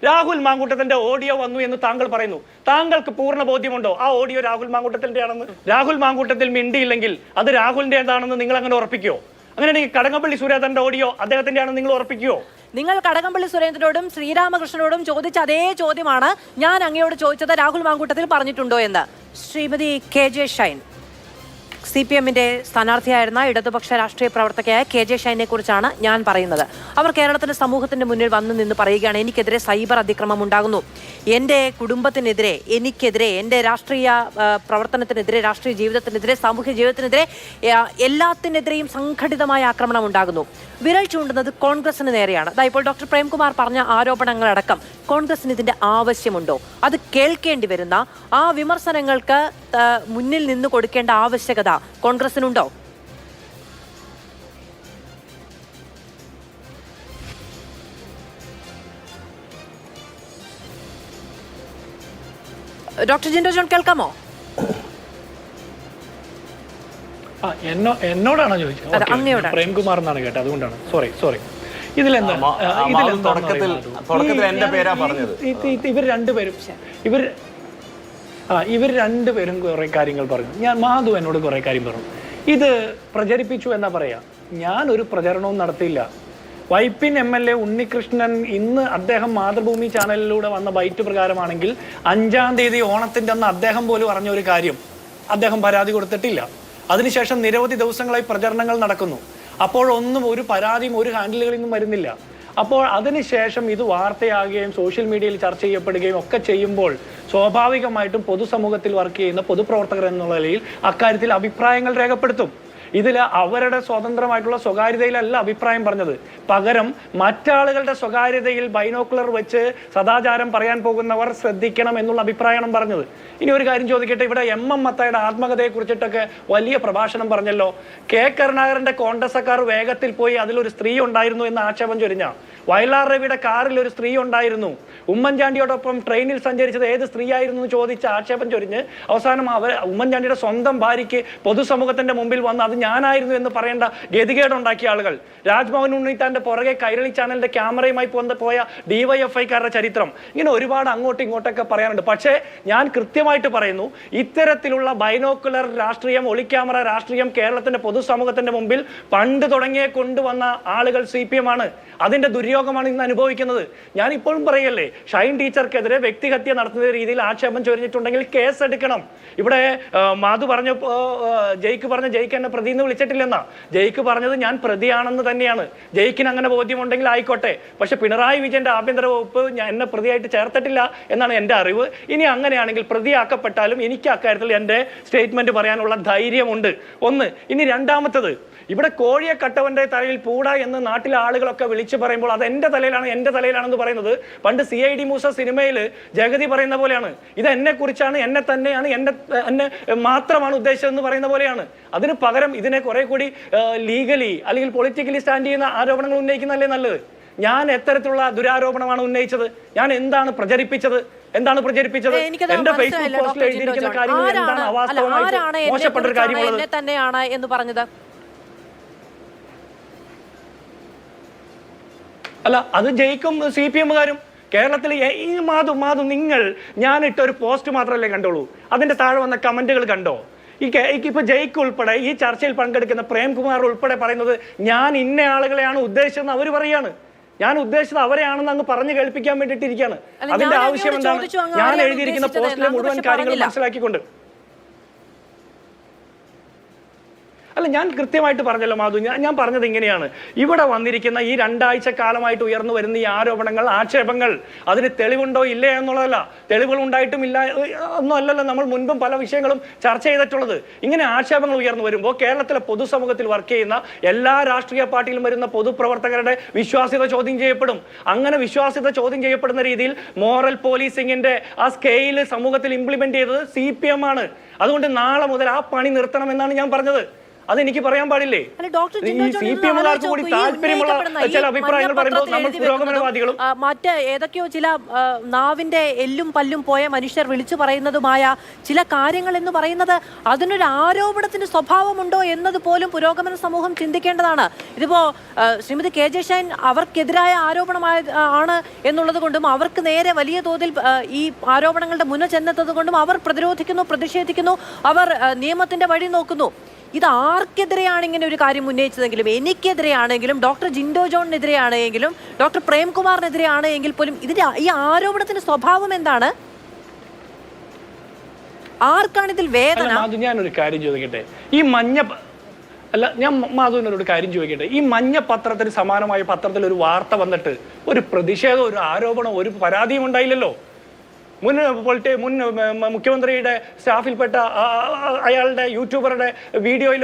Rahul മാങ്കൂട്ടത്തിന്റെ audio വന്നു എന്ന് താങ്കൾ പറയുന്നു. താങ്കൾക്ക് പൂർണ്ണ ബോധ്യമുണ്ടോ ആ ഓഡിയോ രാഹുൽ മാങ്കൂട്ടത്തിന്റെ ആണെന്ന്? രാഹുൽ മാങ്കൂട്ടത്തിൽ മിണ്ടിയില്ലെങ്കിൽ അത് രാഹുലിന്റേതാണെന്ന് നിങ്ങൾ അങ്ങനെ ഉറപ്പിക്കുമോ? അങ്ങനെയാണെങ്കിൽ കടകംപള്ളി സുരേന്ദ്രന്റെ ഓഡിയോ അദ്ദേഹത്തിന്റെ ആണെന്ന് നിങ്ങൾ ഉറപ്പിക്കുമോ? നിങ്ങൾ കടകംപള്ളി സുരേന്ദ്രനോടും ശ്രീരാമകൃഷ്ണനോടും ചോദിച്ച അതേ ചോദ്യമാണ് ഞാൻ അങ്ങയോട് ചോദിച്ചത്, രാഹുൽ മാങ്കൂട്ടത്തിൽ പറഞ്ഞിട്ടുണ്ടോ എന്ന്. ശ്രീമതി KJ ഷൈൻ, CPM-ന്റെ സ്ഥാനാർത്ഥിയായിരുന്ന ഇടതുപക്ഷ രാഷ്ട്രീയ പ്രവർത്തകയായ KJ ഷൈനെ കുറിച്ചാണ് ഞാൻ പറയുന്നത്. അവർ കേരളത്തിലെ സമൂഹത്തിന്റെ മുന്നിൽ വന്നു നിന്ന് പറയുകയാണ്, എനിക്കെതിരെ സൈബർ അതിക്രമം ഉണ്ടാകുന്നു, എൻ്റെ കുടുംബത്തിനെതിരെ, എനിക്കെതിരെ, എൻ്റെ രാഷ്ട്രീയ പ്രവർത്തനത്തിനെതിരെ, രാഷ്ട്രീയ ജീവിതത്തിനെതിരെ, സാമൂഹ്യ ജീവിതത്തിനെതിരെ, എല്ലാത്തിനെതിരെയും സംഘടിതമായ ആക്രമണം ഉണ്ടാകുന്നു. വിരൽ ചൂണ്ടുന്നത് കോൺഗ്രസിന് നേരെയാണ്. ഇപ്പോൾ ഡോക്ടർ പ്രേംകുമാർ പറഞ്ഞ ആരോപണങ്ങളടക്കം കോൺഗ്രസിന് ഇതിന്റെ ആവശ്യമുണ്ടോ? അത് കേൾക്കേണ്ടി വരുന്ന ആ വിമർശനങ്ങൾക്ക് മുന്നിൽ നിന്ന് കൊടുക്കേണ്ട ആവശ്യകത കോൺഗ്രസിനുണ്ടോ? ഡോക്ടർ ജിൻഡോ ജോൺ കേൾക്കാമോ? എന്നോടാണോ ചോദിച്ചത്? പ്രേംകുമാർ എന്നാണ് കേട്ടത്, അതുകൊണ്ടാണ്. സോറി. ഇവർ രണ്ടുപേരും കുറെ കാര്യങ്ങൾ പറഞ്ഞു. മാധു എന്നോട് കുറെ കാര്യം പറഞ്ഞു. ഇത് പ്രചരിപ്പിച്ചു എന്നാ പറയാ. ഞാൻ ഒരു പ്രചരണവും നടത്തിയില്ല. വൈപ്പിൻ MLA ഉണ്ണികൃഷ്ണൻ ഇന്ന് അദ്ദേഹം മാതൃഭൂമി ചാനലിലൂടെ വന്ന ബൈറ്റ് പ്രകാരമാണെങ്കിൽ 5-ാം തീയതി ഓണത്തിന്റെ അന്ന് അദ്ദേഹം പോലും പറഞ്ഞ ഒരു കാര്യം അദ്ദേഹം പരാതി കൊടുത്തിട്ടില്ല. അതിനുശേഷം നിരവധി ദിവസങ്ങളായി പ്രചരണങ്ങൾ നടക്കുന്നു. അപ്പോഴൊന്നും ഒരു പരാതിയും ഒരു ഹാൻഡിലുകളിൽ നിന്നും വരുന്നില്ല. അപ്പോൾ അതിനുശേഷം ഇത് വാർത്തയാകുകയും സോഷ്യൽ മീഡിയയിൽ ചർച്ച ചെയ്യപ്പെടുകയും ഒക്കെ ചെയ്യുമ്പോൾ സ്വാഭാവികമായിട്ടും പൊതുസമൂഹത്തിൽ വർക്ക് ചെയ്യുന്ന പൊതുപ്രവർത്തകർ എന്നുള്ള നിലയിൽ അക്കാര്യത്തിൽ അഭിപ്രായങ്ങൾ രേഖപ്പെടുത്തും. ഇതിൽ അവരുടെ സ്വതന്ത്രമായിട്ടുള്ള സ്വകാര്യതയിലല്ല അഭിപ്രായം പറഞ്ഞത്. പകരം മറ്റാളുകളുടെ സ്വകാര്യതയിൽ ബൈനോക്കുലർ വെച്ച് സദാചാരം പറയാൻ പോകുന്നവർ ശ്രദ്ധിക്കണം എന്നുള്ള അഭിപ്രായമാണ് പറഞ്ഞത്. ഇനി ഒരു കാര്യം ചോദിക്കട്ടെ, ഇവിടെ MM മത്തായുടെ ആത്മകഥയെ കുറിച്ചിട്ടൊക്കെ വലിയ പ്രഭാഷണം പറഞ്ഞല്ലോ. K കരുണാകരന്റെ കോൺഗ്രസ്സുകാർ വേഗത്തിൽ പോയി അതിലൊരു സ്ത്രീ ഉണ്ടായിരുന്നു എന്ന് ആക്ഷേപം ചൊരിഞ്ഞ, വയലാർ രവിയുടെ കാറിൽ ഒരു സ്ത്രീ ഉണ്ടായിരുന്നു, ഉമ്മൻചാണ്ടിയോടൊപ്പം ട്രെയിനിൽ സഞ്ചരിച്ചത് ഏത് സ്ത്രീയായിരുന്നു എന്ന് ചോദിച്ച് ആക്ഷേപം ചൊരിഞ്ഞ് അവസാനം ഉമ്മൻചാണ്ടിയുടെ സ്വന്തം ഭാര്യയ്ക്ക് പൊതുസമൂഹത്തിന്റെ മുമ്പിൽ വന്ന് അത് ഞാനായിരുന്നു എന്ന് പറയേണ്ട ഗതികേടുണ്ടാക്കിയ ആളുകൾ, രാജ്ഭവൻ ഉണ്ണിത്താന്റെ പുറകെ കൈരളി ചാനലിന്റെ ക്യാമറയുമായി പോയ DYFI-കാരുടെ ചരിത്രം, ഇങ്ങനെ ഒരുപാട് അങ്ങോട്ടും ഇങ്ങോട്ടൊക്കെ പറയാനുണ്ട്. പക്ഷേ ഞാൻ കൃത്യമായിട്ട് പറയുന്നു, ഇത്തരത്തിലുള്ള ബൈനോക്കുലർ രാഷ്ട്രീയം, ഒളിക്യാമറ രാഷ്ട്രീയം കേരളത്തിന്റെ പൊതുസമൂഹത്തിന്റെ മുമ്പിൽ പണ്ട് തുടങ്ങിയേ കൊണ്ടുവന്ന ആളുകൾ CPM ആണ്. അതിന്റെ ദുര്യോഗമാണ് ഇന്ന് അനുഭവിക്കുന്നത്. ഞാൻ ഇപ്പോഴും പറയല്ലേ, ഷൈൻ ടീച്ചർക്കെതിരെ വ്യക്തിഹത്യ നടത്തുന്ന രീതിയിൽ ആക്ഷേപം ചൊരിഞ്ഞിട്ടുണ്ടെങ്കിൽ കേസ് എടുക്കണം. ഇവിടെ മാധു പറഞ്ഞ ജയ്ക്ക് എന്നെ പ്രതി എന്ന് വിളിച്ചിട്ടില്ലെന്നാ. ജയ്ക്ക് പറഞ്ഞത് ഞാൻ പ്രതിയാണെന്ന് തന്നെയാണ്. ജയ്ക്കിന് അങ്ങനെ ബോധ്യമുണ്ടെങ്കിൽ ആയിക്കോട്ടെ. പക്ഷെ പിണറായി വിജയന്റെ ആഭ്യന്തര വകുപ്പ് എന്നെ പ്രതിയായിട്ട് ചേർത്തിട്ടില്ല എന്നാണ് എൻ്റെ അറിവ്. ഇനി അങ്ങനെയാണെങ്കിൽ പ്രതിയാക്കപ്പെട്ടാലും എനിക്ക് അക്കാര്യത്തിൽ എൻ്റെ സ്റ്റേറ്റ്മെന്റ് പറയാനുള്ള ധൈര്യമുണ്ട്. ഒന്ന്. ഇനി രണ്ടാമത്തത്, ഇവിടെ കോഴിയെ കട്ടവന്റെ തലയിൽ പൂട എന്ന് നാട്ടിലെ ആളുകളൊക്കെ വിളിച്ചു പറയുമ്പോൾ അത് എൻ്റെ തലയിലാണെന്ന് പറയുന്നത് പണ്ട് CID മൂസ സിനിമയിൽ ജഗതി പറയുന്ന പോലെയാണ്. ഇത് എന്നെ കുറിച്ചാണ്, എന്നെ തന്നെയാണ്, എന്നെ മാത്രമാണ് ഉദ്ദേശിച്ചതെന്ന് പറയുന്ന പോലെയാണ്. അതിന് പകരം ഇതിനെ കുറെ കൂടി ലീഗലി അല്ലെങ്കിൽ പൊളിറ്റിക്കലി സ്റ്റാൻഡ് ചെയ്യുന്ന ആരോപണങ്ങൾ ഉന്നയിക്കുന്നതല്ലേ നല്ലത്? ഞാൻ എത്തരത്തിലുള്ള ദുരാരോപണമാണ് ഉന്നയിച്ചത്? ഞാൻ എന്താണ് പ്രചരിപ്പിച്ചത്? എന്റെ ഫേസ്ബുക്ക് പോസ്റ്റിൽ എഴുതിയിരിക്കുന്ന കാര്യങ്ങൾ എന്താണ് അവാസ്തവമായിട്ട് മോശപ്പെട്ടൊരു കാര്യമുള്ളത്? തന്നെയാണ് എന്ന് പറഞ്ഞത് അല്ല, അത് ജയിക്കും CPM-കാരും. കേരളത്തിൽ ഈ മാധു നിങ്ങൾ ഞാനിട്ട ഒരു പോസ്റ്റ് മാത്രമല്ലേ കണ്ടോളൂ, അതിന്റെ താഴെ വന്ന കമന്റുകൾ കണ്ടോ? ഇപ്പൊ ജയ്ക്ക് ഉൾപ്പെടെ ഈ ചർച്ചയിൽ പങ്കെടുക്കുന്ന പ്രേംകുമാർ ഉൾപ്പെടെ പറയുന്നത് ഞാൻ ഇന്ന ആളുകളെയാണ് ഉദ്ദേശിച്ചതെന്ന് അവർ പറയാണ്. ഞാൻ ഉദ്ദേശിച്ചത് അവരെയാണെന്ന് അങ്ങ് പറഞ്ഞു കേൾപ്പിക്കാൻ വേണ്ടിയിട്ടിരിക്കുകയാണ്. അതിന്റെ ആവശ്യം എന്താണ്? ഞാൻ എഴുതിയിരിക്കുന്ന പോസ്റ്റിലെ മുഴുവൻ കാര്യങ്ങൾ മനസ്സിലാക്കിക്കൊണ്ട് അല്ല, ഞാൻ കൃത്യമായിട്ട് പറഞ്ഞല്ലോ മാധു. ഞാൻ പറഞ്ഞത് ഇങ്ങനെയാണ്, ഇവിടെ വന്നിരിക്കുന്ന ഈ 2 ആഴ്ച കാലമായിട്ട് ഉയർന്നു വരുന്ന ഈ ആരോപണങ്ങൾ, ആക്ഷേപങ്ങൾ, അതിന് തെളിവുണ്ടോ ഇല്ലേ എന്നുള്ളതല്ല. തെളിവുകൾ ഉണ്ടായിട്ടും ഇല്ല ഒന്നും അല്ലല്ലോ നമ്മൾ മുൻപും പല വിഷയങ്ങളും ചർച്ച ചെയ്തിട്ടുള്ളത്. ഇങ്ങനെ ആക്ഷേപങ്ങൾ ഉയർന്നു വരുമ്പോൾ കേരളത്തിലെ പൊതുസമൂഹത്തിൽ വർക്ക് ചെയ്യുന്ന എല്ലാ രാഷ്ട്രീയ പാർട്ടിയിലും വരുന്ന പൊതുപ്രവർത്തകരുടെ വിശ്വാസ്യത ചോദ്യം ചെയ്യപ്പെടും. അങ്ങനെ വിശ്വാസ്യത ചോദ്യം ചെയ്യപ്പെടുന്ന രീതിയിൽ മോറൽ പോലീസിംഗിന്റെ ആ സ്കെയിൽ സമൂഹത്തിൽ ഇംപ്ലിമെന്റ് ചെയ്തത് CPM ആണ്. അതുകൊണ്ട് നാളെ മുതൽ ആ പണി നിർത്തണമെന്നാണ് ഞാൻ പറഞ്ഞത്. അതെനിക്ക് പറയാൻ പാടില്ലേ? ഡോക്ടർ ഈ CPM-കാർക്ക് കൂടി താല്പര്യമുള്ള ചില അഭിപ്രായങ്ങൾ പറയുമ്പോൾ നമ്മൾ പുരോഗമനവാദികളും മറ്റ് ഏതൊക്കെയോ ചില നാവിന്റെ എല്ലും പല്ലും പോയ മനുഷ്യർ വിളിച്ചു പറയുന്നതുമായ ചില കാര്യങ്ങൾ എന്ന് പറയുന്നത് അതിനൊരു ആരോപണത്തിന് സ്വഭാവമുണ്ടോ എന്നത് പോലും പുരോഗമന സമൂഹം ചിന്തിക്കേണ്ടതാണ്. ഇതിപ്പോ ശ്രീമതി KJ ഷൈൻ അവർക്കെതിരായ ആണ് എന്നുള്ളത് കൊണ്ടും അവർക്ക് നേരെ വലിയ തോതിൽ ഈ ആരോപണങ്ങളുടെ മുന്നിൽ ചെന്നെത്തത് കൊണ്ടും അവർ പ്രതിരോധിക്കുന്നു, പ്രതിഷേധിക്കുന്നു, അവർ നിയമത്തിന്റെ വഴി നോക്കുന്നു. ഇത് ആർക്കെതിരെയാണ് ഇങ്ങനെ ഒരു കാര്യം ഉന്നയിച്ചതെങ്കിലും, എനിക്കെതിരെയാണെങ്കിലും ഡോക്ടർ ജിൻഡോ ജോണിനെതിരെയാണെങ്കിലും ഡോക്ടർ പ്രേംകുമാറിനെതിരെയാണ് എങ്കിൽ പോലും ഇതിന്റെ ഈ ആരോപണത്തിന്റെ സ്വഭാവം എന്താണ്? ആർക്കാണ് ഇതിൽ വേദന? ഞാനൊരു കാര്യം ചോദിക്കട്ടെ, ഈ ഞാൻ മാധുവിനോട് കാര്യം ചോദിക്കട്ടെ, ഈ മഞ്ഞ പത്രത്തിന് സമാനമായ പത്രത്തിൽ ഒരു വാർത്ത വന്നിട്ട് ഒരു പ്രതിഷേധം, ഒരു ആരോപണം, ഒരു പരാതിയും ഉണ്ടായില്ലല്ലോ. മുൻ മുഖ്യമന്ത്രിയുടെ സ്റ്റാഫിൽപ്പെട്ട അയാളുടെ യൂട്യൂബറുടെ വീഡിയോയിൽ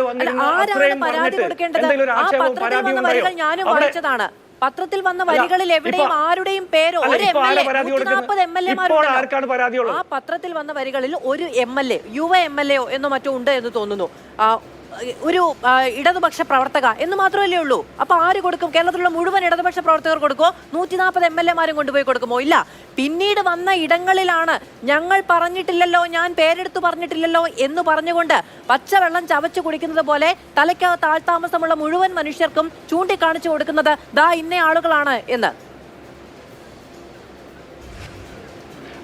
പത്രത്തിൽ വന്ന വരികളിൽ എവിടെയും ആരുടെയും പേരോ ആർക്കാണ് പരാതിയുള്ളത്? ആ പത്രത്തിൽ വന്ന വരികളിൽ ഒരു MLA, യുവ MLA എന്ന് മറ്റോ ഉണ്ട് എന്ന് തോന്നുന്നു, ഒരു ഇടതുപക്ഷ പ്രവർത്തക എന്ന് മാത്രമല്ലേ ഉള്ളൂ. അപ്പൊ ആര് കൊടുക്കും? കേരളത്തിലുള്ള മുഴുവൻ ഇടതുപക്ഷ പ്രവർത്തകർ കൊടുക്കുമോ? 140 MLA-മാരും കൊണ്ടുപോയി കൊടുക്കുമോ? ഇല്ല. പിന്നീട് വന്ന ഇടങ്ങളിലാണ് ഞങ്ങൾ പറഞ്ഞിട്ടില്ലല്ലോ, ഞാൻ പേരെടുത്ത് പറഞ്ഞിട്ടില്ലല്ലോ എന്ന് പറഞ്ഞുകൊണ്ട് പച്ചവെള്ളം ചവച്ചു കുടിക്കുന്നത് പോലെ തലയ്ക്കകത്ത് ആൾതാമസമുള്ള മുഴുവൻ മനുഷ്യർക്കും ചൂണ്ടിക്കാണിച്ചു കൊടുക്കുന്നത് ദാ ഇന്ന ആളുകളാണ് എന്ന്.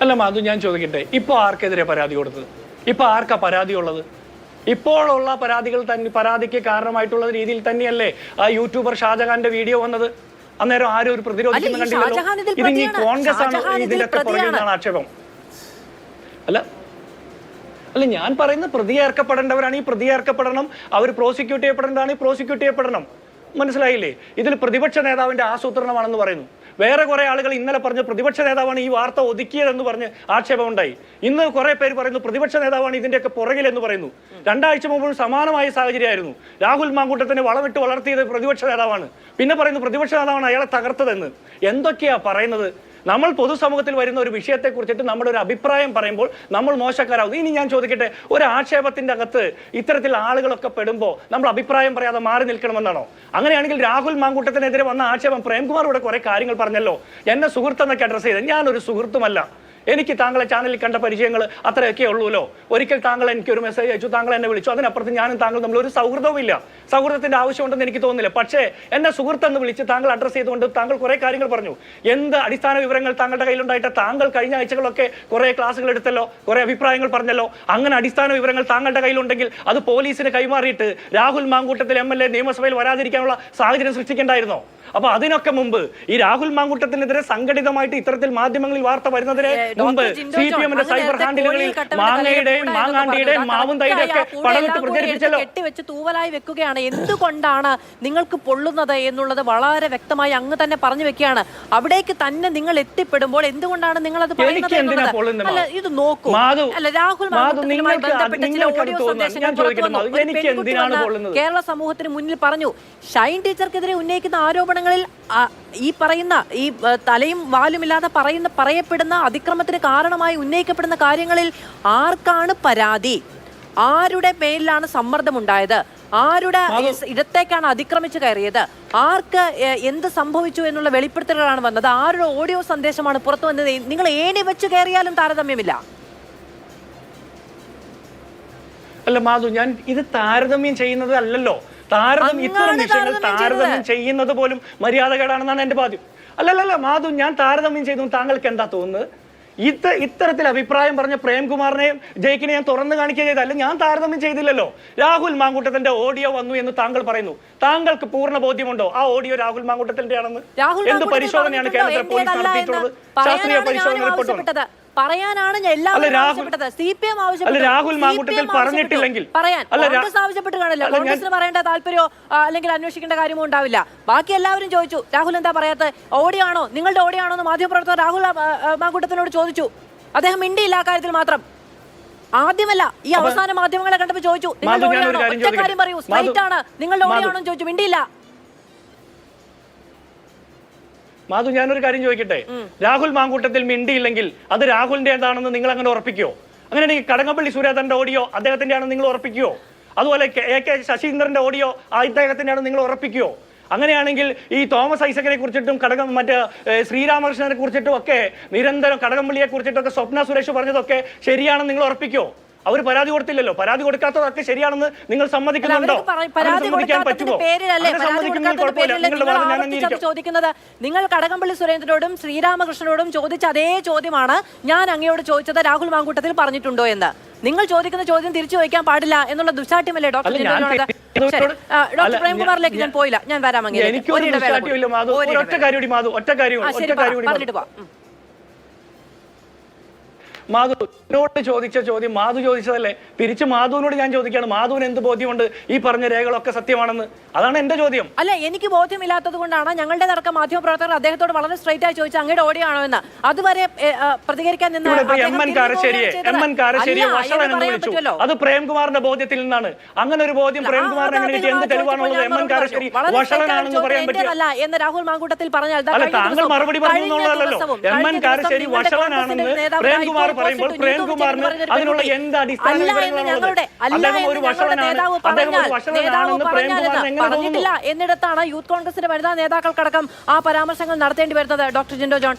അല്ല മാധു, ഞാൻ ചോദിക്കട്ടെ, ഇപ്പൊ ആർക്കെതിരെ പരാതി കൊടുത്തത്? ഇപ്പൊ ആർക്കാ പരാതി ഉള്ളത്? ഇപ്പോഴുള്ള പരാതിക്ക് കാരണമായിട്ടുള്ള രീതിയിൽ തന്നെയല്ലേ ആ യൂട്യൂബർ ഷാജഹാന്റെ വീഡിയോ വന്നത്? അന്നേരം ആരും ഒരു പ്രതിരോധിക്കുന്ന കണ്ടില്ലല്ലോ. ഇത് കോൺഗ്രസ് ആണ് ഇതിന്റെ പുറകിലാണ് ആക്ഷേപം. അല്ല ഞാൻ പറയുന്നത് പ്രതിയേർക്കപ്പെടേണ്ടവരാണ് ഈ പ്രതിയേർക്കപ്പെടണം, അവർ പ്രോസിക്യൂട്ട് ചെയ്യപ്പെടേണ്ടതാണ് ഈ പ്രോസിക്യൂട്ട് ചെയ്യപ്പെടണം. മനസ്സിലായില്ലേ? ഇതിൽ പ്രതിപക്ഷ നേതാവിന്റെ ആസൂത്രണമാണെന്ന് പറയുന്നു. വേറെ കുറെ ആളുകൾ ഇന്നലെ പറഞ്ഞു പ്രതിപക്ഷ നേതാവാണ് ഈ വാർത്ത ഒതുക്കിയതെന്ന് പറഞ്ഞ് ആക്ഷേപമുണ്ടായി. ഇന്ന് കുറെ പേര് പറയുന്നു പ്രതിപക്ഷ നേതാവാണ് ഇതിന്റെയൊക്കെ പുറകിലെന്ന് പറയുന്നു. 2 ആഴ്ച മുമ്പ് സമാനമായ സാഹചര്യമായിരുന്നു. രാഹുൽ മാങ്കൂട്ടത്തിനെ വളമിട്ട് വളർത്തിയത് പ്രതിപക്ഷ നേതാവാണ്. പിന്നെ പറയുന്നു പ്രതിപക്ഷ നേതാവാണ് അയാളെ തകർത്തതെന്ന്. എന്തൊക്കെയാ പറയുന്നത്? നമ്മൾ പൊതുസമൂഹത്തിൽ വരുന്ന ഒരു വിഷയത്തെ കുറിച്ചിട്ട് നമ്മുടെ ഒരു അഭിപ്രായം പറയുമ്പോൾ നമ്മൾ മോശക്കാരാകുന്നു. ഇനി ഞാൻ ചോദിക്കട്ടെ, ഒരു ആക്ഷേപത്തിന്റെ അകത്ത് ഇത്തരത്തിൽ ആളുകളൊക്കെ പെടുമ്പോൾ നമ്മൾ അഭിപ്രായം പറയാതെ മാറി നിൽക്കണമെന്നാണോ? അങ്ങനെയാണെങ്കിൽ രാഹുൽ മാങ്കൂട്ടത്തിനെതിരെ വന്ന ആക്ഷേപം പ്രേംകുമാർ ഇവിടെ കുറെ കാര്യങ്ങൾ പറഞ്ഞല്ലോ, എന്നെ സുഹൃത്തെന്നൊക്കെ അഡ്രസ് ചെയ്ത്. ഞാനൊരു സുഹൃത്തുമല്ല. എനിക്ക് താങ്കളെ ചാനലിൽ കണ്ട പരിചയങ്ങൾ അത്രയൊക്കെ ഉള്ളൂല്ലോ. ഒരിക്കൽ താങ്കൾ എനിക്കൊരു മെസ്സേജ് അയച്ചു, താങ്കൾ എന്നെ വിളിച്ചു. അതിനപ്പുറത്ത് ഞാനും താങ്കൾ തമ്മിൽ ഒരു സൗഹൃദവുമില്ല. സൗഹൃദത്തിന്റെ ആവശ്യമുണ്ടെന്ന് എനിക്ക് തോന്നുന്നില്ല. പക്ഷേ എന്നെ സുഹൃത്തെന്ന് വിളിച്ച് താങ്കൾ അഡ്രസ് ചെയ്തുകൊണ്ട് താങ്കൾ കുറെ കാര്യങ്ങൾ പറഞ്ഞു. എന്ത് അടിസ്ഥാന വിവരങ്ങൾ താങ്കളുടെ കയ്യിലുണ്ടായിട്ട് താങ്കൾ കഴിഞ്ഞ ആഴ്ചകളൊക്കെ കുറെ ക്ലാസ്സുകൾ എടുത്തല്ലോ, കുറെ അഭിപ്രായങ്ങൾ പറഞ്ഞല്ലോ. അങ്ങനെ അടിസ്ഥാന വിവരങ്ങൾ താങ്കളുടെ കയ്യിലുണ്ടെങ്കിൽ അത് പോലീസിന് കൈമാറിയിട്ട് രാഹുൽ മാങ്കൂട്ടത്തിൽ MLA നിയമസഭയിൽ വരാതിരിക്കാനുള്ള സാഹചര്യം സൃഷ്ടിക്കേണ്ടായിരുന്നോ? അപ്പൊ അതിനൊക്കെ മുമ്പ് ഈ രാഹുൽ മാങ്കൂട്ടത്തിനെതിരെ സംഘടിതമായിട്ട് ഇത്തരത്തിൽ മാധ്യമങ്ങളിൽ വാർത്ത വരുന്നതിന് മുമ്പ് CPM-ന്റെ സൈബർ ഹാൻഡിലുകളിൽ മാങ്ങയുടെയും മാങ്ങാണ്ടിയുടെയും മാവും തൈരും ഒക്കെ പടമിട്ട് പ്രചരിപ്പിച്ചല്ലോ. കെട്ടിവെച്ച് തൂവലായി വെക്കുകയാണ്. എന്തുകൊണ്ടാണ് നിങ്ങൾക്ക് പൊള്ളുന്നത് എന്നുള്ളത് വളരെ വ്യക്തമായി അങ്ങ് തന്നെ പറഞ്ഞു വെക്കുകയാണ്. അവിടേക്ക് തന്നെ നിങ്ങൾ എത്തിപ്പെടുമ്പോൾ എന്തുകൊണ്ടാണ് നിങ്ങൾ അത് പറയുന്നത്? ഇത് നോക്കൂ, അല്ല രാഹുൽ മാങ്കൂട്ടത്തിനുമായി ബന്ധപ്പെട്ട ചില ഓഡിയോ സന്ദേശങ്ങൾ കേരള സമൂഹത്തിന് മുന്നിൽ പറഞ്ഞു. ഷൈൻ ടീച്ചർക്കെതിരെ ഉന്നയിക്കുന്ന ആരോപണങ്ങളിൽ ഈ പറയുന്ന ഈ തലയും വാലുമില്ലാതെ പറയപ്പെടുന്ന അതിക്രമത്തിന് കാരണമായി ഉന്നയിക്കപ്പെടുന്ന കാര്യങ്ങളിൽ ആർക്കാണ് പരാതി? ആരുടെ പേരിലാണ് സമ്മർദ്ദമുണ്ടായത്? ആരുടെ ഇടത്തേക്കാണ് അതിക്രമിച്ചു കയറിയത്? ആർക്ക് എന്ത് സംഭവിച്ചു എന്നുള്ള വെളിപ്പെടുത്തലുകളാണ് വന്നത്? ആരുടെ ഓഡിയോ സന്ദേശമാണ് പുറത്തു വന്നത്? നിങ്ങൾ ഏണി വെച്ച് കയറിയാലും താരതമ്യമില്ല. അല്ല മാധു, ഞാൻ ഇത് താരതമ്യം ചെയ്യുന്നത് അല്ലല്ലോ. ഇത്തരം വിഷയങ്ങൾ താരതമ്യം ചെയ്യുന്നത് പോലും മര്യാദകേടാണെന്നാണ് എന്റെ ബാധ്യം. അല്ലല്ല മാധു, ഞാൻ താരതമ്യം ചെയ്തു. താങ്കൾക്ക് എന്താ തോന്നുന്നത്? ഇത്തരത്തിൽ അഭിപ്രായം പറഞ്ഞ പ്രേംകുമാറിനെയും ജയിക്കിനെ ഞാൻ തുറന്നു കാണിക്കുക ചെയ്തല്ല. ഞാൻ താരതമ്യം ചെയ്തില്ലല്ലോ. രാഹുൽ മാങ്കൂട്ടത്തിന്റെ ഓഡിയോ വന്നു എന്ന് താങ്കൾ പറയുന്നു. താങ്കൾക്ക് പൂർണ്ണ ബോധ്യമുണ്ടോ ആ ഓഡിയോ രാഹുൽ മാങ്കൂട്ടത്തിന്റെ ആണെന്ന്? എന്ത് പരിശോധനയാണ് കേരളത്തിലെ പോലീസ് നടത്തിയിട്ടുള്ളത്? ശാസ്ത്രീയ പരിശോധന റിപ്പോർട്ട് പറയാനാണ് എല്ലാവരും ആവശ്യപ്പെട്ടത്. CPM ആവശ്യപ്പെട്ടു. രാഹുൽ മാങ്കൂട്ടത്തിൽ പറഞ്ഞിട്ടില്ലെങ്കിൽ പറയാൻ കോൺഗ്രസ് ആവശ്യപ്പെട്ട് കാണില്ല. കോൺഗ്രസിന് പറയേണ്ട താല്പര്യമോ അല്ലെങ്കിൽ അന്വേഷിക്കേണ്ട കാര്യമോ ഉണ്ടാവില്ല. ബാക്കി എല്ലാവരും ചോദിച്ചു രാഹുൽ എന്താ പറയാത്തത്? ഓഡിയോ ആണോ, നിങ്ങളുടെ ഓഡിയോ ആണോ എന്ന് മാധ്യമപ്രവർത്തകർ രാഹുൽ മാങ്കൂട്ടത്തിനോട് ചോദിച്ചു. അദ്ദേഹം മിണ്ടിയില്ല ആ കാര്യത്തിൽ മാത്രം. ആദ്യമല്ല, ഈ അവസാന മാധ്യമങ്ങളെ കണ്ടപ്പോൾ ചോദിച്ചു നിങ്ങളുടെ ഓഡിയോ ആണോ, ഒറ്റ കാര്യം പറയൂ, സ്ട്രൈറ്റ് ആണ്, നിങ്ങളുടെ ഓഡിയോ ആണോ ചോദിച്ചു. മിണ്ടിയില്ല. മാധു, ഞാനൊരു കാര്യം ചോദിക്കട്ടെ, രാഹുൽ മാങ്കൂട്ടത്തിൽ മിണ്ടിയില്ലെങ്കിൽ അത് രാഹുലിന്റെ എന്താണെന്ന് നിങ്ങൾ അങ്ങനെ ഉറപ്പിക്കുവോ? അങ്ങനെയാണെങ്കിൽ കടകംപള്ളി സുരേന്ദ്രന്റെ ഓഡിയോ അദ്ദേഹത്തിന്റെ ആണെന്ന് നിങ്ങൾ ഉറപ്പിക്കുവോ? അതുപോലെ കെ ശശീന്ദ്രന്റെ ഓഡിയോ ഇദ്ദേഹത്തിനാണ് നിങ്ങൾ ഉറപ്പിക്കുമോ? അങ്ങനെയാണെങ്കിൽ ഈ തോമസ് ഐസക്കിനെ കുറിച്ചിട്ടും മറ്റേ ശ്രീരാമകൃഷ്ണനെ കുറിച്ചിട്ടും ഒക്കെ നിരന്തരം കടകംപള്ളിയെ കുറിച്ചിട്ടൊക്കെ സ്വപ്ന സുരേഷ് പറഞ്ഞതൊക്കെ ശരിയാണെന്ന് നിങ്ങൾ ഉറപ്പിക്കുമോ? അവർ പരാതി കൊടുത്തില്ലല്ലോ. പരാതി കൊടുക്കാത്തതൊക്കെ ശരിയാണെന്ന് നിങ്ങൾ സമ്മതിക്കുന്നുണ്ടോ? സമ്മതിക്കാൻ പറ്റുമോ? ചോദിക്കുന്നത് നിങ്ങൾ കടകംപള്ളി സുരേന്ദ്രനോടും ശ്രീരാമകൃഷ്ണനോടും ചോദിച്ച അതേ ചോദ്യമാണ് ഞാൻ അങ്ങയോട് ചോദിച്ചത് രാഹുൽ മാങ്കൂട്ടത്തിൽ പറഞ്ഞിട്ടുണ്ടോ എന്ന്. നിങ്ങൾ ചോദിക്കുന്ന ചോദ്യം തിരിച്ചു ചോദിക്കാൻ പാടില്ല എന്നുള്ള ദുശാഠ്യമല്ലേ ഡോക്ടർ ഡോക്ടർ പ്രേംകുമാറിലേക്ക് ഞാൻ പോയില്ല, ഞാൻ വരാം. പറഞ്ഞിട്ട് പോവാം. മാധു എന്നോട് ചോദിച്ച ചോദ്യം മാധു ചോദിച്ചതല്ലേ, തിരിച്ച് മാധുവിനോട് ഞാൻ ചോദിക്കുകയാണ്. മാധുവിന് എന്ത് ബോധ്യമുണ്ട് ഈ പറഞ്ഞ രേഖകളൊക്കെ സത്യമാണെന്ന്? അതാണ് എന്റെ ചോദ്യം. അല്ല, എനിക്ക് ബോധ്യമില്ലാത്തത് കൊണ്ടാണ് ഞങ്ങളുടെ നടക്കം മാധ്യമപ്രവർത്തകർ അദ്ദേഹത്തോട് വളരെ സ്ട്രൈറ്റ് ആയി ചോദിച്ചു അങ്ങയുടെ ഓഡിയോ ആണോ എന്ന്. അതുവരെ പ്രതികരിക്കാൻ അത് പ്രേംകുമാറിന്റെ ബോധ്യത്തിൽ നിന്നാണ്. അങ്ങനെ ഒരു ബോധ്യം പ്രേംകുമാറിന് എന്ത് തെളിവാണുള്ളത്? എം എൻ കാരശ്ശേരി വഷളനാണെന്ന് പറയാൻ പറ്റില്ല എന്ന് രാഹുൽ മാങ്കൂട്ടത്തിൽ പറഞ്ഞാൽ താങ്കൾ മറുപടി പറഞ്ഞുള്ളതല്ലോ. എം എൻ കാരശ്ശേരി വഷളനാണെന്ന് പ്രേംകുമാർ പറയുമ്പോൾ പ്രേംകുമാറിന് അതിനുള്ള എന്ത് അടിസ്ഥാന വിവരങ്ങളാണുള്ളത്? അദ്ദേഹം ഒരു വഷളനാണ്, അദ്ദേഹം ഒരു വഷളനാണെന്ന് പ്രേംകുമാറിന് എങ്ങനെ തോന്നുന്നു? എന്നിടത്താണ് യൂത്ത് കോൺഗ്രസിന്റെ വനിതാ നേതാക്കൾക്കടക്കം ആ പരാമർശങ്ങൾ നടത്തേണ്ടി വരുന്നത്. Doctor Jinto John,